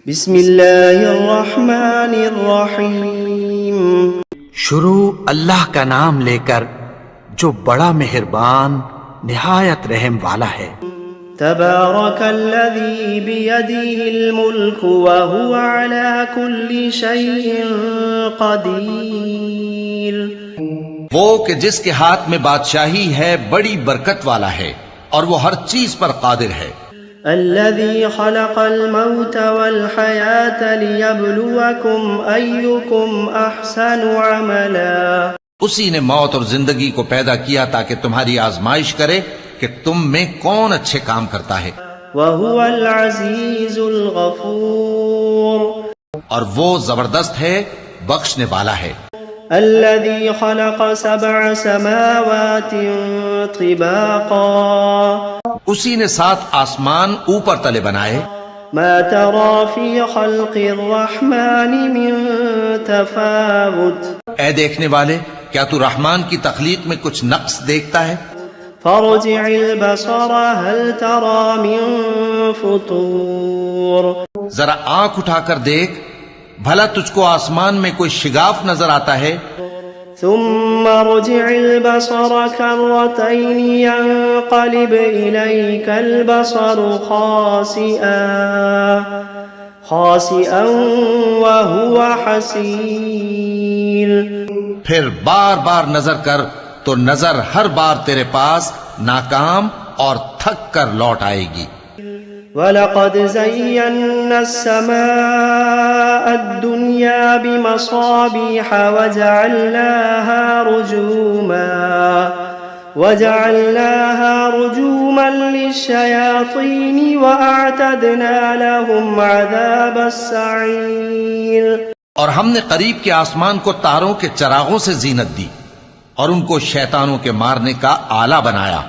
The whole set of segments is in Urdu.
بسم اللہ الرحمن الرحیم شروع اللہ کا نام لے کر جو بڑا مہربان نہایت رحم والا ہے۔ تبارک الذی بیدہ الملک وہو علی کل شیء قدیر۔ وہ کہ جس کے ہاتھ میں بادشاہی ہے بڑی برکت والا ہے اور وہ ہر چیز پر قادر ہے۔ الذي خلق الموت والحياة ليبلوكم أيكم أحسن عملا۔ اسی نے موت اور زندگی کو پیدا کیا تاکہ تمہاری آزمائش کرے کہ تم میں کون اچھے کام کرتا ہے۔ وهو العزيز الغفور۔ اور وہ زبردست ہے، بخشنے والا ہے۔ الذي خلق 7 سماوات طباقا۔ اسی نے 7 آسمان اوپر تلے بنائے۔ ما ترى في خلق الرحمن من تفاوت۔ اے دیکھنے والے، کیا تو رحمان کی تخلیق میں کچھ نقص دیکھتا ہے؟ فارجع البصر هل ترى من فطور۔ ذرا آنکھ اٹھا کر دیکھ، بھلا تجھ کو آسمان میں کوئی شگاف نظر آتا ہے؟ ثم رجع البصر كرتين ينقلب إليك البصر خاسئا وهو حسير۔ پھر بار بار نظر کر تو نظر ہر بار تیرے پاس ناکام اور تھک کر لوٹ آئے گی۔ وَلَقَدْ زَيَّنَّا السَّمَاءَ الدُّنْيَا بِمَصَابِيحَ وَجَعَلْنَاهَا رُجُومًا لِلشَّيَاطِينِ وَأَعْتَدْنَا لَهُمْ عَذَابَ السَّعِيرِ۔ اور ہم نے قریب کے آسمان کو تاروں کے چراغوں سے زینت دی اور ان کو شیطانوں کے مارنے کا آلہ بنایا،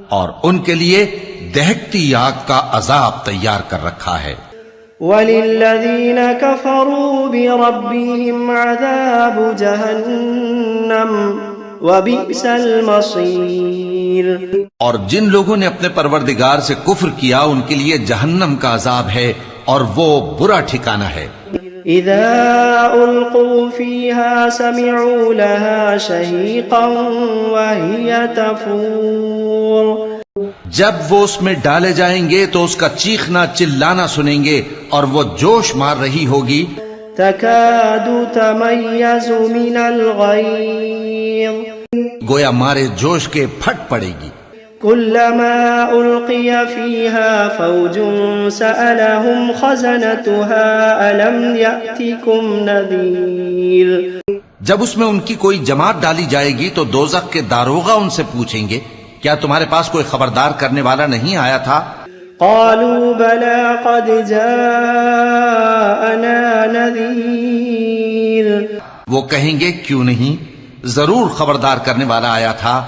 اور ان کے لیے دہکتی آگ کا عذاب تیار کر رکھا ہے۔ وَلِلَّذِينَ كَفَرُوا بِرَبِّهِمْ عَذَابُ جَهَنَّمَ وَبِئْسَ الْمَصِيرُ۔ اور جن لوگوں نے اپنے پروردگار سے کفر کیا ان کے لیے جہنم کا عذاب ہے اور وہ برا ٹھکانہ ہے۔ اذا القوا فيها سمعوا لها شهيقا وهي تفور۔ جب وہ اس میں ڈالے جائیں گے تو اس کا چیخنا چلانا سنیں گے اور وہ جوش مار رہی ہوگی۔ تكاد تميز من الغيظ۔ گویا مارے جوش کے پھٹ پڑے گی۔ كلما ألقي فيها فوج سألهم خزنتها ألم يأتكم نذير۔ جب اس میں ان کی کوئی جماعت ڈالی جائے گی تو دوزخ کے داروغہ ان سے پوچھیں گے، کیا تمہارے پاس کوئی خبردار کرنے والا نہیں آیا تھا؟ قالوا بلى قد جاءنا نذير۔ وہ کہیں گے کیوں نہیں، ضرور خبردار کرنے والا آیا تھا۔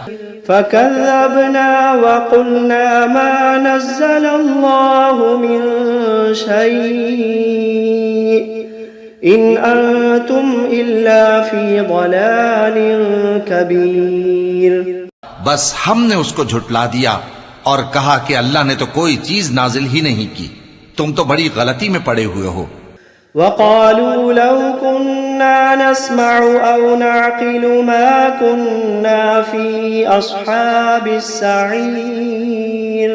فكذبنا وقلنا ما نزل الله من شيء إن أنتم إلا في ضلال كبير۔ بس ہم نے اس کو جھٹلا دیا اور کہا کہ اللہ نے تو کوئی چیز نازل ہی نہیں کی، تم تو بڑی غلطی میں پڑے ہوئے ہو۔ وقالوا لو كنا نسمع أو نعقل ما كنا في أصحاب السعير۔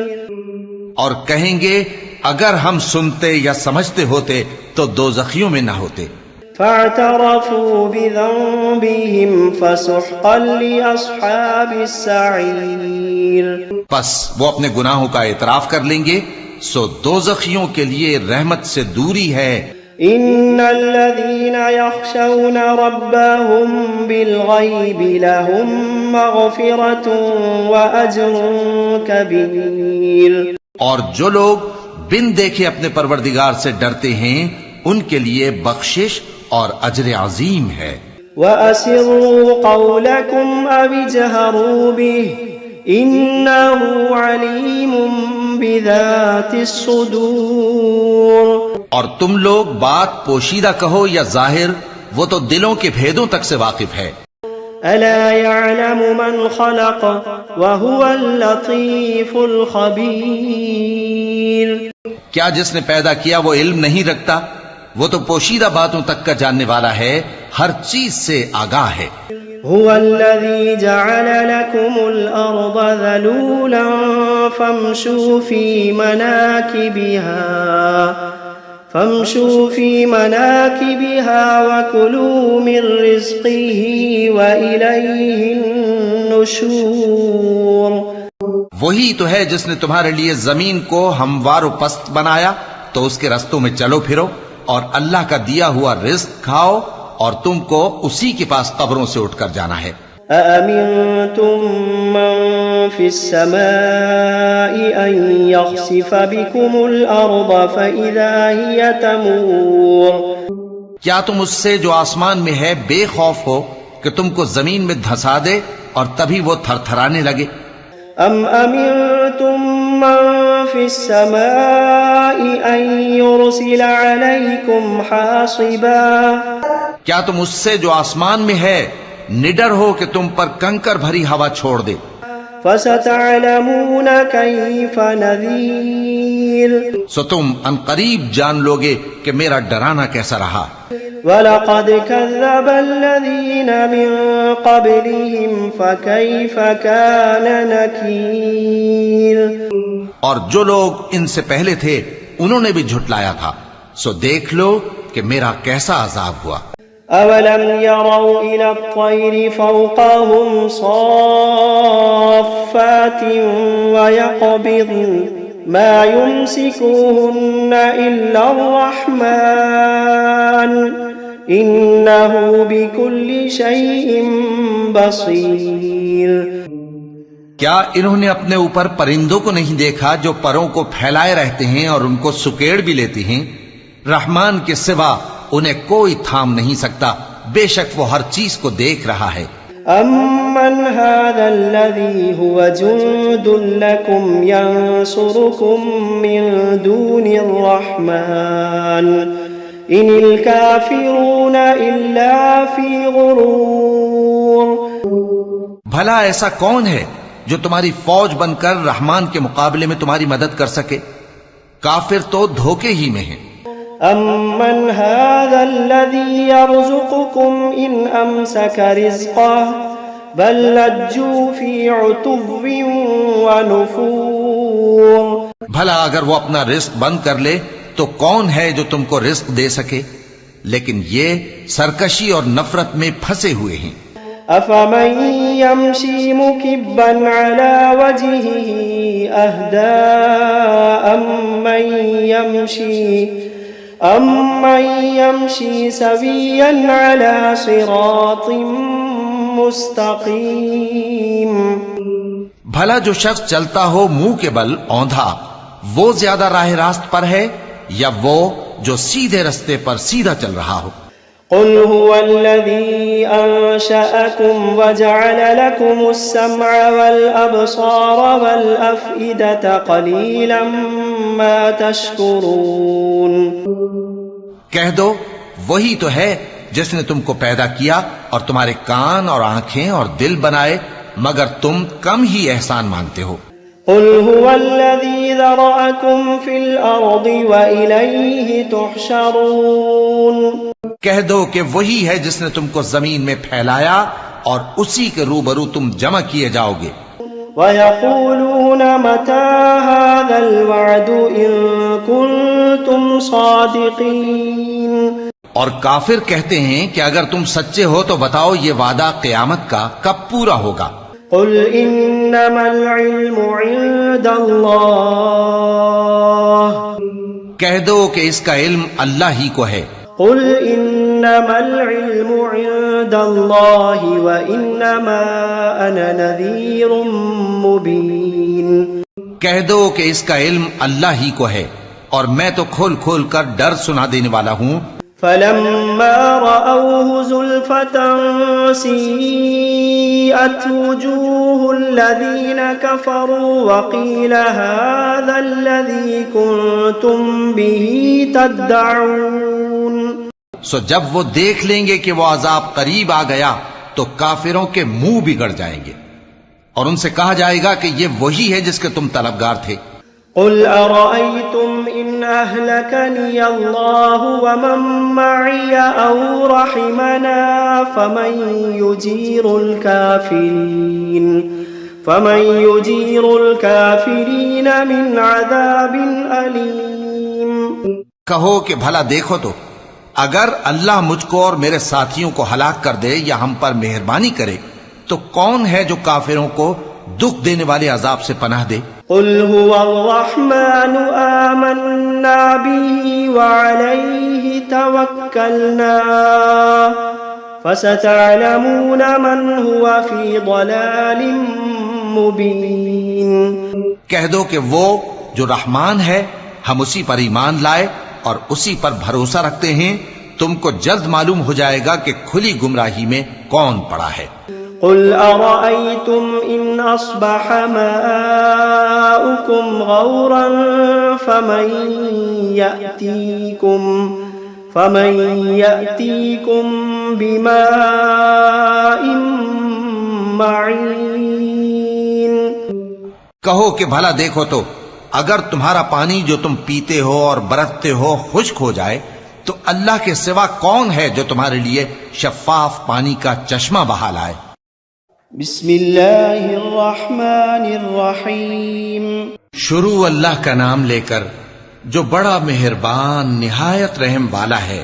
اور کہیں گے اگر ہم سنتے یا سمجھتے ہوتے تو دوزخیوں میں نہ ہوتے۔ فاعترفوا بذنبهم فسحقا لأصحاب السعير۔ پس وہ اپنے گناہوں کا اعتراف کر لیں گے، سو دوزخیوں کے لیے رحمت سے دوری ہے۔ ان الذين يخشون ربهم بالغيب لهم مغفرة واجر كبير۔ اور جو لوگ بن دیکھے اپنے پروردگار سے ڈرتے ہیں ان کے لیے بخشش اور اجر عظیم ہے۔ وَأَسِرُّوا قَوْلَكُمْ أَوِ اجْهَرُوا بِهِ إِنَّهُ عَلِيمٌ بِذَاتِ الصُّدُورِ۔ اور تم لوگ بات پوشیدہ کہو یا ظاہر، وہ تو دلوں کے بھیدوں تک سے واقف ہے۔ أَلَا يَعْلَمُ مَنْ خَلَقَ وَهُوَ اللَّطِيفُ الْخَبِيرُ۔ کیا جس نے پیدا کیا وہ علم نہیں رکھتا وہ تو پوشیدہ باتوں تک کا جاننے والا ہے، ہر چیز سے آگاہ ہے۔ هو الذي جعل لكم الأرض ذلولا فامشوا في مناكبها وكلوا من رزقه وإليه النشور۔ وہی تو ہے جس نے تمہارے لیے زمین کو ہموار و پست بنایا، تو اس کے رستوں میں چلو پھرو اور اللہ کا دیا ہوا رزق کھاؤ، اور تم کو اسی کے پاس قبروں سے اٹھ کر جانا ہے۔ أأمنتم من في السماء أن يخسف بكم الأرض فإذا هي تمور۔ کیا تم اس سے جو آسمان میں ہے بے خوف ہو کہ تم کو زمین میں دھسا دے اور تبھی وہ تھر تھرانے لگے؟ أم أمنتم من في السماء أن يرسل عليكم حاصبا؟ کیا تم اس سے جو آسمان میں ہے نڈر ہو کہ تم پر کنکر بھری ہوا چھوڑ دے؟ فستعلمون كيف نذير۔ سو تم ان قریب جان لوگے کہ میرا ڈرانا کیسا رہا۔ وَلَقَدْ كَذَّبَ الَّذِينَ مِن قَبْلِهِمْ فَكَيْفَ كَانَ نَكِيرٌ۔ اور جو لوگ ان سے پہلے تھے انہوں نے بھی جھٹلایا تھا، سو دیکھ لو کہ میرا کیسا عذاب ہوا۔ أَوَلَمْ يَرَوْا إِلَى الطَّيْرِ فَوْقَهُمْ صَافَّاتٍ وَيَقْبِضْنَ مَا يُمْسِكُهُنَّ إِلَّا الرَّحْمَنُ إِنَّهُ بِكُلِّ شَيْءٍ بَصِيرٌ۔ کیا انہوں نے اپنے اوپر پرندوں کو نہیں دیکھا جو پروں کو پھیلائے رہتے ہیں اور ان کو سکیڑ بھی لیتی ہیں؟ رحمان کے سوا انہیں کوئی تھام نہیں سکتا، بے شک وہ ہر چیز کو دیکھ رہا ہے۔ أَمَّنْ هَذَا الَّذِي هُوَ جُندٌ لَكُمْ يَنصُرُكُم مِّن دُونِ الرَّحْمَنِ إِنِ الْكَافِرُونَ إِلَّا فِي غُرُورٍ۔ بھلا ایسا کون ہے جو تمہاری فوج بن کر رحمان کے مقابلے میں تمہاری مدد کر سکے؟ کافر تو دھوکے ہی میں ہیں۔ أَمَّنْ هَذَا الَّذِي يَرْزُقُكُمْ إِنْ أَمْسَكَ رِزْقَهُ بَل لَّجُّوا فِي عُتُوٍّ وَنُفُورٍ۔ بھلا اگر وہ اپنا رزق بند کر لے تو کون ہے جو تم کو رزق دے سکے؟ لیکن یہ سرکشی اور نفرت میں پھنسے ہوئے ہیں۔ أَفَمَن يَمْشِي مُكِبًّا عَلَى وَجْهِهِ أَهْدَىٰ أَمَّن يَمْشِي سَوِيًّا عَلَى صِرَاطٍ مُسْتَقِيمٍ۔ بھلا جو شخص چلتا ہو منہ کے بل اوندھا، وہ زیادہ راہ راست پر ہے یا وہ جو سیدھے رستے پر سیدھا چل رہا ہو؟ قل هو الذي أنشأكم وجعل لكم السمع والأبصار والأفئدة قليلا ما تشكرون۔ کہہ دو وہی تو ہے جس نے تم کو پیدا کیا اور تمہارے کان اور آنکھیں اور دل بنائے، مگر تم کم ہی احسان مانتے ہو۔ قل هو الذي ذرأكم في الأرض وإليه تحشرون۔ کہہ دو کہ وہی ہے جس نے تم کو زمین میں پھیلایا اور اسی کے روبرو تم جمع کیے جاؤ گے۔ وَيَقُولُونَ مَتَى هَذَا الْوَعْدُ إِن كُنتُمْ صَادِقِينَ۔ اور کافر کہتے ہیں کہ اگر تم سچے ہو تو بتاؤ یہ وعدہ قیامت کا کب پورا ہوگا؟ قُلْ إِنَّمَا الْعِلْمُ عِندَ اللَّهِ۔ کہہ دو کہ اس کا علم اللہ ہی کو ہے۔ قُلْ إِنَّمَا الْعِلْمُ عِندَ اللَّهِ وَإِنَّمَا أَنَا نَذِيرٌ مُبِينٌ۔ کہہ دو کہ اس کا علم اللہ ہی کو ہے اور میں تو کھول کھول کر ڈر سنا دینے والا ہوں۔ فَلَمَّا رَأَوْهُ زُلْفَةً سِيئَتْ وُجُوهُ الَّذِينَ كَفَرُوا وَقِيلَ هَذَا الَّذِي كُنتُم بِهِ تَدَّعُونَ۔ سو جب وہ دیکھ لیں گے کہ وہ عذاب قریب آ گیا تو کافروں کے منہ بگڑ جائیں گے اور ان سے کہا جائے گا کہ یہ وہی ہے جس کے تم طلبگار تھے۔ قل أرأيتم إن أهلكني الله ومن معي أو رحمنا فمن يجير الكافرين من عذاب أليم. کہو کہ بھلا دیکھو تو اگر اللہ مجھ کو اور میرے ساتھیوں کو ہلاک کر دے یا ہم پر مہربانی کرے تو کون ہے جو کافروں کو دکھ دینے والے عذاب سے پناہ دے؟ قل هو الرحمن آمنا به وعليه توكلنا فستعلمون من هو في ضلال مبين. کہہ دو کہ وہ جو رحمان ہے ہم اسی پر ایمان لائے اور اسی پر بھروسہ رکھتے ہیں، تم کو جلد معلوم ہو جائے گا کہ کھلی گمراہی میں کون پڑا ہے. قل أرأيتم إن أصبح ماؤكم غورا فمن يأتيكم بماء معين. کہو کہ بھلا دیکھو تو اگر تمہارا پانی جو تم پیتے ہو اور برتتے ہو خشک ہو جائے تو اللہ کے سوا کون ہے جو تمہارے لیے شفاف پانی کا چشمہ بہا لائے. بسم اللہ الرحمن الرحیم. شروع اللہ کا نام لے کر جو بڑا مہربان نہایت رحم والا ہے.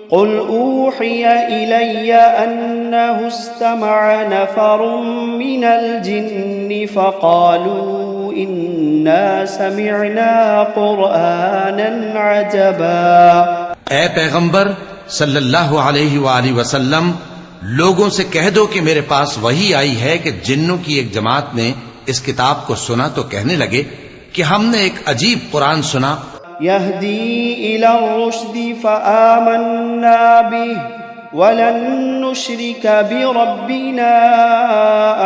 قل اوحی الی انہ استمع نفر من الجن فقالوا انا سمعنا قرآنا عجبا. اے پیغمبر صلی اللہ علیہ وآلہ وسلم، لوگوں سے کہہ دو کہ میرے پاس وحی آئی ہے کہ جنوں کی ایک جماعت نے اس کتاب کو سنا تو کہنے لگے کہ ہم نے ایک عجیب قرآن سنا. یہدی الی الرشد فآمنا به ولن نشرک بربنا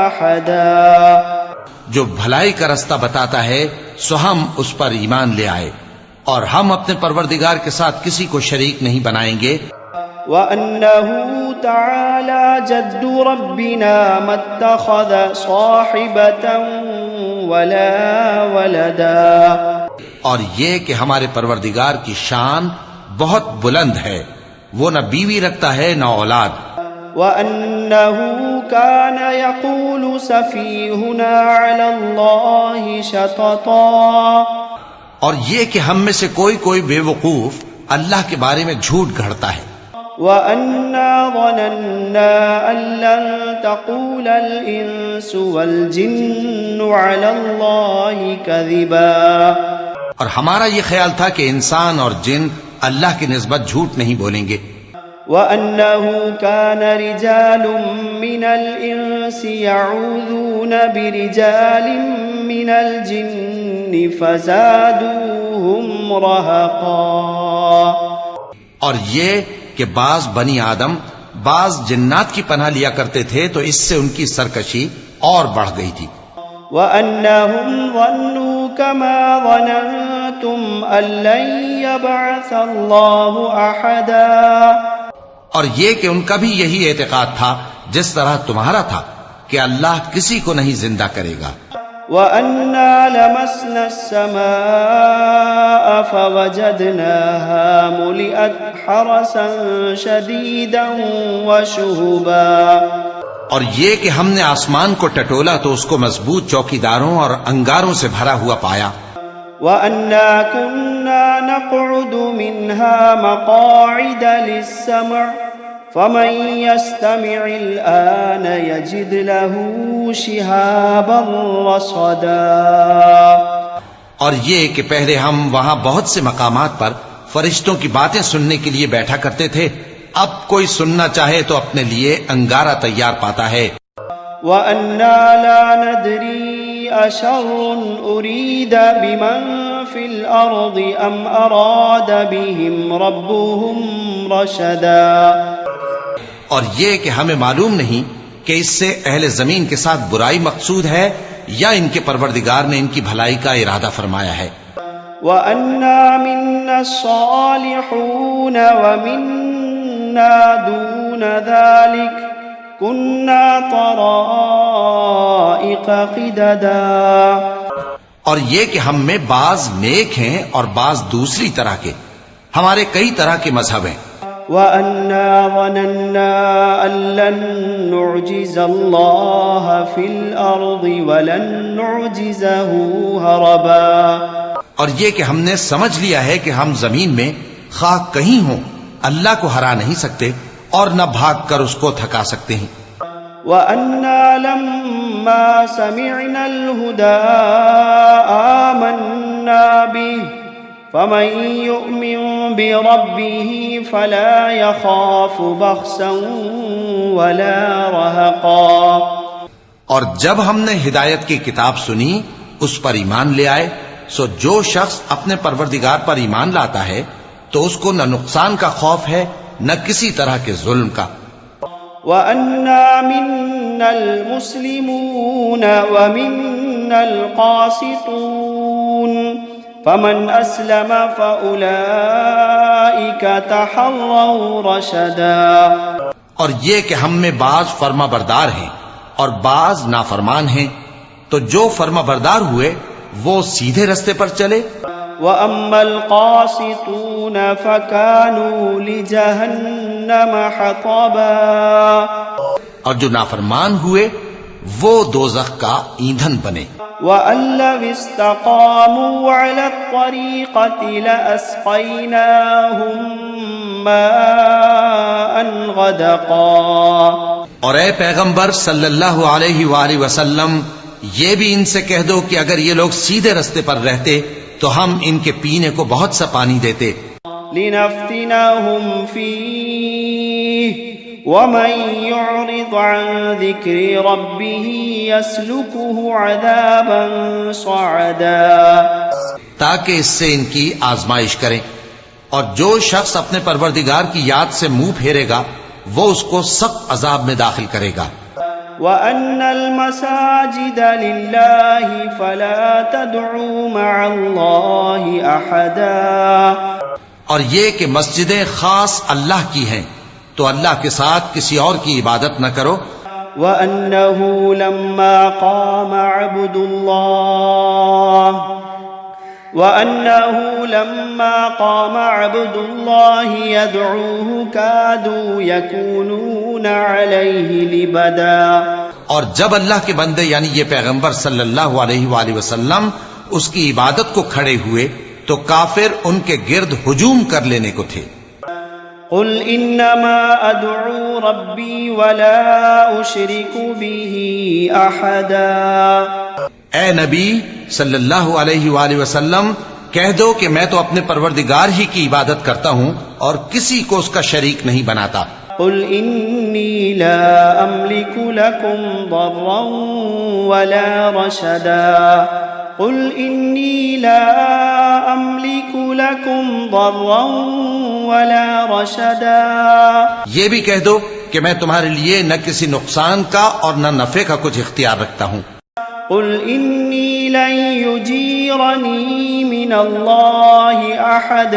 احدا. جو بھلائی کا رستہ بتاتا ہے سو ہم اس پر ایمان لے آئے اور ہم اپنے پروردگار کے ساتھ کسی کو شریک نہیں بنائیں گے. وَأَنَّهُ تَعَالَى جَدُّ رَبِّنَا مَا اتَّخَذَ صَاحِبَةً وَلَا وَلَدًا. اور یہ کہ ہمارے پروردگار کی شان بہت بلند ہے، وہ نہ بیوی رکھتا ہے نہ اولاد. وَأَنَّهُ كَانَ يَقُولُ سَفِيهُنَا عَلَى اللَّهِ شَطَطًا. اور یہ کہ ہم میں سے کوئی بے وقوف اللہ کے بارے میں جھوٹ گھڑتا ہے. وَأَنَّا ظَنَنَّا أَن لَّن تَقُولَ الْإِنسُ وَالْجِنُّ عَلَى اللَّهِ كَذِبًا. اور ہمارا یہ خیال تھا کہ انسان اور جن اللہ کی نسبت جھوٹ نہیں بولیں گے. وَأَنَّهُ كَانَ رِجَالٌ مِّنَ الْإِنسِ يَعُوذُونَ بِرِجَالٍ مِّنَ الْجِنِّ فَزَادُوهُمْ رَهَقًا. اور یہ کہ بعض بنی آدم بعض جنات کی پناہ لیا کرتے تھے تو اس سے ان کی سرکشی اور بڑھ گئی تھی. وَأَنَّهُمْ ظَنُّوا كَمَا ظَنَنْتُمْ أَن لَّن يَبْعَثَ اللَّهُ أَحَدًا. اور یہ کہ ان کا بھی یہی اعتقاد تھا جس طرح تمہارا تھا کہ اللہ کسی کو نہیں زندہ کرے گا. وَأَنَّا لَمَسْنَا السَّمَاءَ فَوَجَدْنَاهَا مُلِئَتْ حَرَسًا شَدِيدًا وَشُهُبًا. اور یہ کہ ہم نے آسمان کو ٹٹولا تو اس کو مضبوط چوکیداروں اور انگاروں سے بھرا ہوا پایا. وَأَنَّا كُنَّا نَقْعُدُ مِنْهَا مَقَاعِدَ لِلسَّمْعِ فَمَن يَسْتَمِعِ الْآنَ يَجِدْ لَهُ شِهَابًا رَّصَدًا. اور یہ کہ پہلے ہم وہاں بہت سے مقامات پر فرشتوں کی باتیں سننے کے لیے بیٹھا کرتے تھے، اب کوئی سننا چاہے تو اپنے لیے انگارہ تیار پاتا ہے. وَأَنَّا لَا نَدْرِي أَشَرٌ أُرِيدَ بِمَن فِي الْأَرْضِ أَمْ أَرَادَ بِهِمْ رَبُّهُمْ رَشَدًا. اور یہ کہ ہمیں معلوم نہیں کہ اس سے اہل زمین کے ساتھ برائی مقصود ہے یا ان کے پروردگار نے ان کی بھلائی کا ارادہ فرمایا ہے. وَأَنَّا مِنَّا الصَّالِحُونَ وَمِنَّا دُونَ ذَلِكَ كُنَّا طَرَائِقَ قِدَدًا. اور یہ کہ ہم میں بعض نیک ہیں اور بعض دوسری طرح کے. ہمارے کئی طرح کے مذہب ہیں. وَأَنَّا ظَنَنَّا أَن لَّن نُّعْجِزَ اللَّهَ فِي الْأَرْضِ وَلَن نُّعْجِزَهُ هَرَبًا. اور یہ کہ ہم نے سمجھ لیا ہے کہ ہم زمین میں خواہ کہیں ہوں اللہ کو ہرا نہیں سکتے اور نہ بھاگ کر اس کو تھکا سکتے ہیں. وَأَنَّا لَمَّا سَمِعْنَا الْهُدَىٰ آمَنَّا بِهِ فَمَن يُؤْمِن بِرَبِّهِ فَلَا يَخَافُ بَخْسًا وَلَا رَهَقًا. اور جب ہم نے ہدایت کی کتاب سنی اس پر ایمان لے آئے، سو جو شخص اپنے پروردگار پر ایمان لاتا ہے تو اس کو نہ نقصان کا خوف ہے نہ کسی طرح کے ظلم کا. وَأَنَّا مِنَّا الْمُسْلِمُونَ وَمِنَّا الْقَاسِطُونَ فَمَنْ أَسْلَمَ فَأُولَئِكَ تَحَرَّوْا رَشَدًا. اور یہ کہ ہم میں بعض فرما بردار ہیں اور بعض نافرمان ہیں، تو جو فرما بردار ہوئے وہ سیدھے رستے پر چلے. وَأَمَّا الْقَاسِطُونَ فَكَانُوا لِجَهَنَّمَ حَطَبًا. اور جو نافرمان ہوئے وہ دوزخ کا ایندھن بنے. وَأَن لَّوِ اسْتَقَامُوا عَلَى الطَّرِيقَةِ لَأَسْقَيْنَاهُم مَّاءً غَدَقًا. اور اے پیغمبر صلی اللہ علیہ وآلہ وسلم، یہ بھی ان سے کہہ دو کہ اگر یہ لوگ سیدھے رستے پر رہتے تو ہم ان کے پینے کو بہت سا پانی دیتے. لِنَفْتِنَهُمْ فِيهِ وَمَن يُعْرِضْ عَن ذِكْرِ رَبِّهِ يَسْلُكْهُ عَذَابًا صَعَدًا. تاکہ اس سے ان کی آزمائش کریں، اور جو شخص اپنے پروردگار کی یاد سے منہ پھیرے گا وہ اس کو سخت عذاب میں داخل کرے گا. وَأَنَّ الْمَسَاجِدَ لِلَّهِ فَلَا تَدْعُوا مَعَ اللَّهِ أَحَدًا. اور یہ کہ مسجدیں خاص اللہ کی ہیں تو اللہ کے ساتھ کسی اور کی عبادت نہ کرو. وَأَنَّهُ لَمَّا قَامَ عَبْدُ اللَّهِ يَدْعُوهُ كَادُوا يَكُونُونَ عَلَيْهِ لِبَدًا. اور جب اللہ کے بندے یعنی یہ پیغمبر صلی اللہ علیہ وآلہ وسلم اس کی عبادت کو کھڑے ہوئے تو کافر ان کے گرد ہجوم کر لینے کو تھے. قُلْ إِنَّمَا أَدْعُو رَبِّي وَلَا أُشْرِكُ بِهِ أَحَدًا. اے نبی صلی اللہ علیہ وآلہ وسلم، کہہ دو کہ میں تو اپنے پروردگار ہی کی عبادت کرتا ہوں اور کسی کو اس کا شریک نہیں بناتا. قُلْ إِنِّي لَا أَمْلِكُ لَكُمْ ضَرًّا وَلَا رَشَدًا. قُلْ إِنِّي لَا أَمْلِكُ لَكُمْ ضَرًّا وَلَا رَشَدًا. یہ بھی کہہ دو کہ میں تمہارے لیے نہ کسی نقصان کا اور نہ نفع کا کچھ اختیار رکھتا ہوں. قُلْ إِنِّي لَن يُجِيرَنِي مِنَ اللَّهِ أَحَدٌ.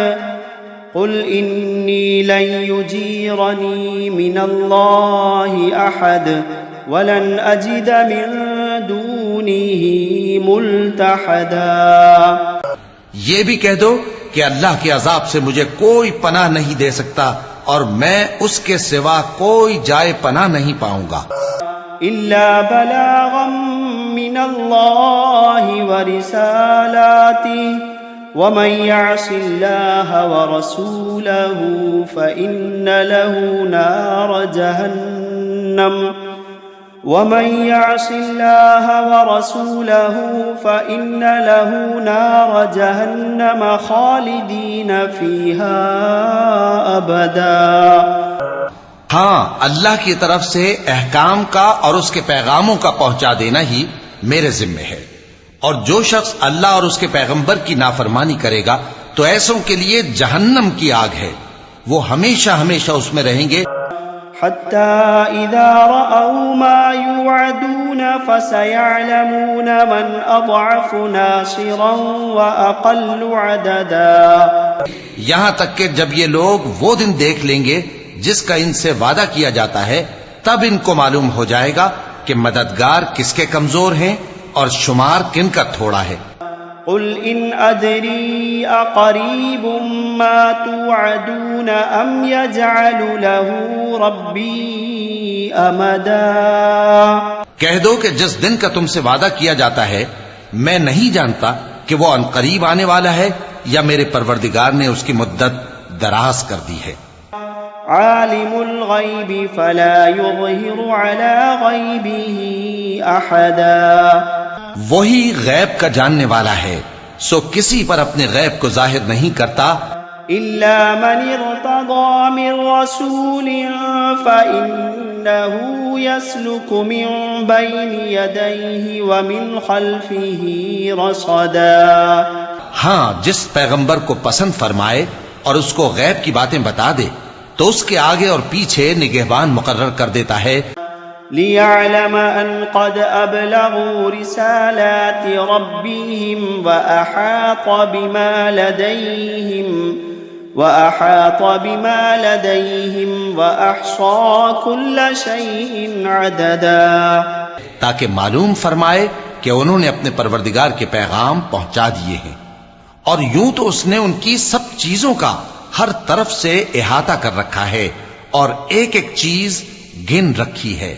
قُلْ إِنِّي لَن يُجِيرَنِي مِنَ اللَّهِ أَحَدٌ وَلَنْ أَجِدَ مِن دُونِهِ مُلْتَحَدًا. یہ بھی کہہ دو کہ اللہ کے عذاب سے مجھے کوئی پناہ نہیں دے سکتا اور میں اس کے سوا کوئی جائے پناہ نہیں پاؤں گا. إِلَّا بَلَاغًا مِّنَ اللَّهِ وَرِسَالَاتِهِ وَمَن يَعْصِ اللَّهَ وَرَسُولَهُ فَإِنَّ لَهُ نَارَ جَهَنَّمَ وَمَن يَعْصِ اللَّهَ وَرَسُولَهُ فَإِنَّ لَهُ نَارَ جَهَنَّمَ خَالِدِينَ فِيهَا أَبَدًا. ہاں، اللہ کی طرف سے احکام کا اور اس کے پیغاموں کا پہنچا دینا ہی میرے ذمے ہے، اور جو شخص اللہ اور اس کے پیغمبر کی نافرمانی کرے گا تو ایسوں کے لیے جہنم کی آگ ہے، وہ ہمیشہ ہمیشہ اس میں رہیں گے. حتى إذا رأوا ما يوعدون فسيعلمون من أضعف ناصرا وأقل عددا. یہاں تک کہ جب یہ لوگ وہ دن دیکھ لیں گے جس کا ان سے وعدہ کیا جاتا ہے، تب ان کو معلوم ہو جائے گا کہ مددگار کس کے کمزور ہیں اور شمار کن کا تھوڑا ہے. قل إن أدري أقريب ما توعدون أم يجعل له ربي أمدا کہہ دو کہ جس دن کا تم سے وعدہ کیا جاتا ہے میں نہیں جانتا کہ وہ عنقریب آنے والا ہے یا میرے پروردگار نے اس کی مدت دراز کر دی ہے. عالم الغیب فلا يظہر على غیبه احدا وہی غیب کا جاننے والا ہے سو کسی پر اپنے غیب کو ظاہر نہیں کرتا الا من ارتضى من رسول فإنه يسلك من بين يديه ومن خلفه رصدا. ہاں جس پیغمبر کو پسند فرمائے اور اس کو غیب کی باتیں بتا دے تو اس کے آگے اور پیچھے نگہبان مقرر کر دیتا ہے. ليعلم أن قد أبلغوا رسالات ربهم وأحاط بما لديهم وأحصى كل شيء عددا تاکہ معلوم فرمائے کہ انہوں نے اپنے پروردگار کے پیغام پہنچا دیے ہیں اور یوں تو اس نے ان کی سب چیزوں کا ہر طرف سے احاطہ کر رکھا ہے اور ایک ایک چیز گن رکھی ہے.